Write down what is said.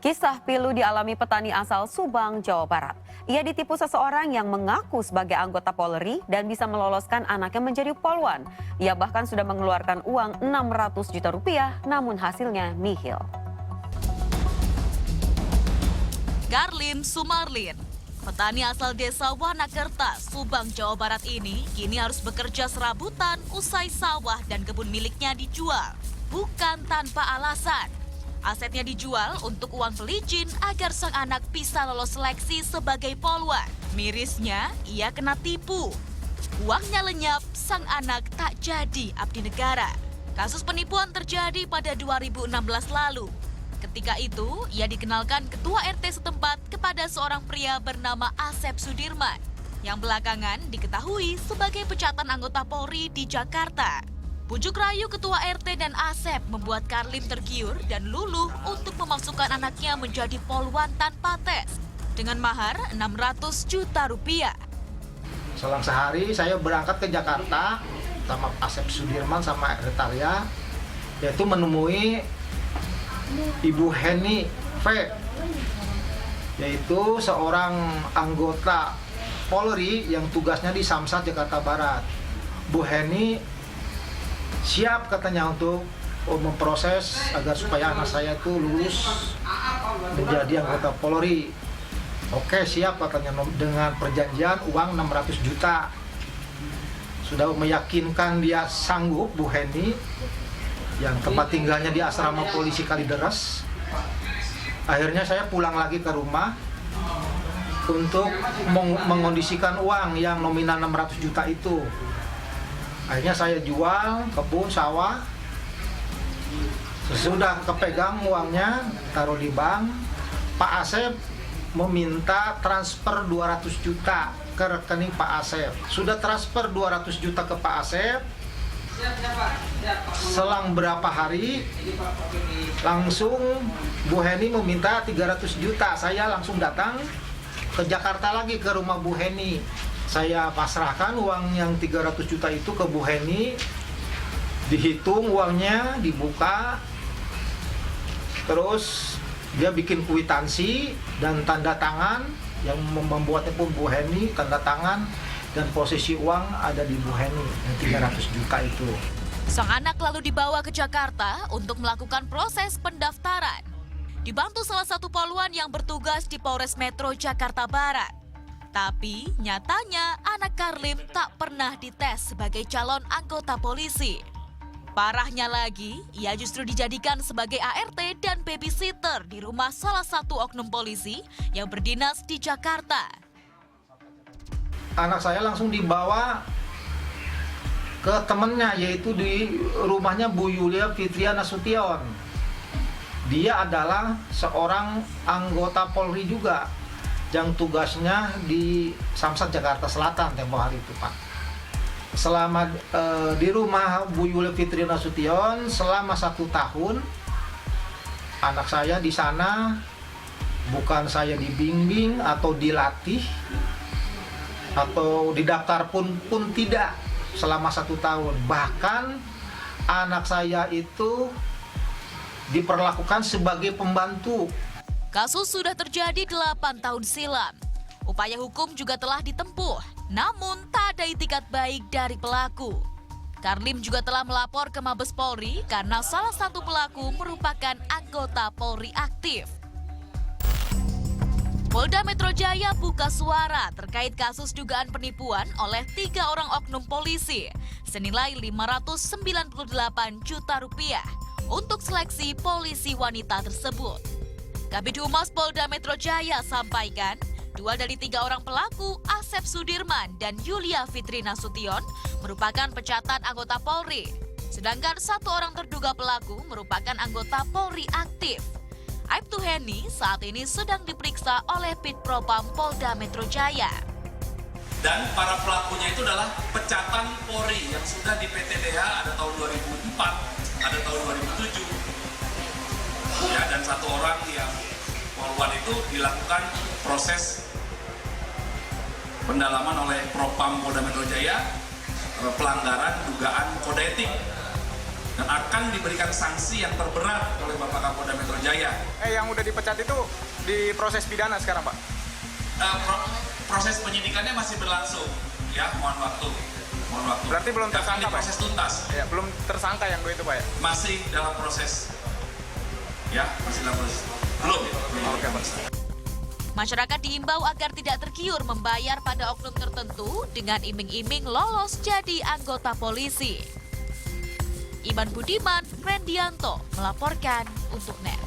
Kisah pilu dialami petani asal Subang, Jawa Barat. Ia ditipu seseorang yang mengaku sebagai anggota Polri dan bisa meloloskan anaknya menjadi poluan. Ia bahkan sudah mengeluarkan uang 600 juta rupiah, namun hasilnya nihil. Karlim Sumarlin, petani asal desa Wanakerta, Subang, Jawa Barat ini kini harus bekerja serabutan usai sawah dan kebun miliknya dijual. Bukan tanpa alasan. Asetnya dijual untuk uang pelicin agar sang anak bisa lolos seleksi sebagai poluan. Mirisnya, ia kena tipu. Uangnya lenyap, sang anak tak jadi abdi negara. Kasus penipuan terjadi pada 2016 lalu. Ketika itu, ia dikenalkan ketua RT setempat kepada seorang pria bernama Asep Sudirman, yang belakangan diketahui sebagai pecatan anggota Polri di Jakarta. Bujuk rayu ketua RT dan Asep membuat Karlim tergiur dan luluh untuk memasukkan anaknya menjadi poluan tanpa tes dengan mahar 600 juta rupiah. Selang sehari saya berangkat ke Jakarta sama Asep Sudirman sama Retaria, yaitu menemui Ibu Heni V, yaitu seorang anggota Polri yang tugasnya di Samsat, Jakarta Barat. Bu Heni siap katanya untuk memproses agar supaya anak saya itu lulus menjadi anggota Polri. Oke, siap katanya dengan perjanjian uang 600 juta. Sudah meyakinkan dia sanggup, Bu Heni, yang tempat tinggalnya di asrama polisi Kalideres. Akhirnya saya pulang lagi ke rumah untuk mengondisikan uang yang nominal 600 juta itu. Akhirnya saya jual kebun sawah. Sesudah kepegang uangnya, taruh di bank, Pak Asep meminta transfer 200 juta ke rekening Pak Asep. Sudah transfer 200 juta ke Pak Asep. Selang berapa hari, langsung Bu Heni meminta 300 juta. Saya langsung datang ke Jakarta lagi ke rumah Bu Heni. Saya pasrahkan uang yang 300 juta itu ke Bu Heni, dihitung uangnya, dibuka, terus dia bikin kwitansi dan tanda tangan, yang membuatnya pun Bu Heni, tanda tangan, dan posisi uang ada di Bu Heni, yang 300 juta itu. Sang anak lalu dibawa ke Jakarta untuk melakukan proses pendaftaran. Dibantu salah satu poluan yang bertugas di Polres Metro Jakarta Barat. Tapi nyatanya anak Karlim tak pernah dites sebagai calon anggota polisi. Parahnya lagi, ia justru dijadikan sebagai ART dan babysitter di rumah salah satu oknum polisi yang berdinas di Jakarta. Anak saya langsung dibawa ke temannya, yaitu di rumahnya Bu Yulia Fitria Nasution. Dia adalah seorang anggota Polri juga, yang tugasnya di Samsat Jakarta Selatan tempoh hari itu, Pak. Selama di rumah Bu Yulia Fitri Nasution selama 1 tahun, anak saya di sana bukan saya dibimbing atau dilatih atau didaftar pun tidak selama 1 tahun. Bahkan anak saya itu diperlakukan sebagai pembantu. Kasus sudah terjadi 8 tahun silam. Upaya hukum juga telah ditempuh, namun tak ada itikat baik dari pelaku. Karlim juga telah melapor ke Mabes Polri karena salah satu pelaku merupakan anggota Polri aktif. Polda Metro Jaya buka suara terkait kasus dugaan penipuan oleh 3 orang oknum polisi senilai 598 juta rupiah untuk seleksi polisi wanita tersebut. Kabid Humas Polda Metro Jaya sampaikan, 2 dari 3 orang pelaku, Asep Sudirman dan Yulia Fitri Nasution, merupakan pecatan anggota Polri. Sedangkan 1 orang terduga pelaku merupakan anggota Polri aktif. Aibtu Heni saat ini sedang diperiksa oleh Pit Propam Polda Metro Jaya. Dan para pelakunya itu adalah pecatan Polri yang sudah di PTDH ada tahun 2004, ada tahun 2007. Ya, dan 1 orang yang poluan itu dilakukan proses pendalaman oleh Propam Polda Metro Jaya pelanggaran dugaan kode etik dan akan diberikan sanksi yang terberat oleh Bapak Kapolda Metro Jaya. Yang udah dipecat itu di proses pidana sekarang, Pak? Proses penyidikannya masih berlangsung, ya, mohon waktu. Berarti belum tersangka, akan diproses tuntas. Ya, belum tersangka yang itu, Pak ya? Masih dalam proses. Ya, masih dalam proses. Belum. Oke, Pak. Masyarakat diimbau agar tidak tergiur membayar pada oknum tertentu dengan iming-iming lolos jadi anggota polisi. Iman Budiman, Rendianto melaporkan untuk NET.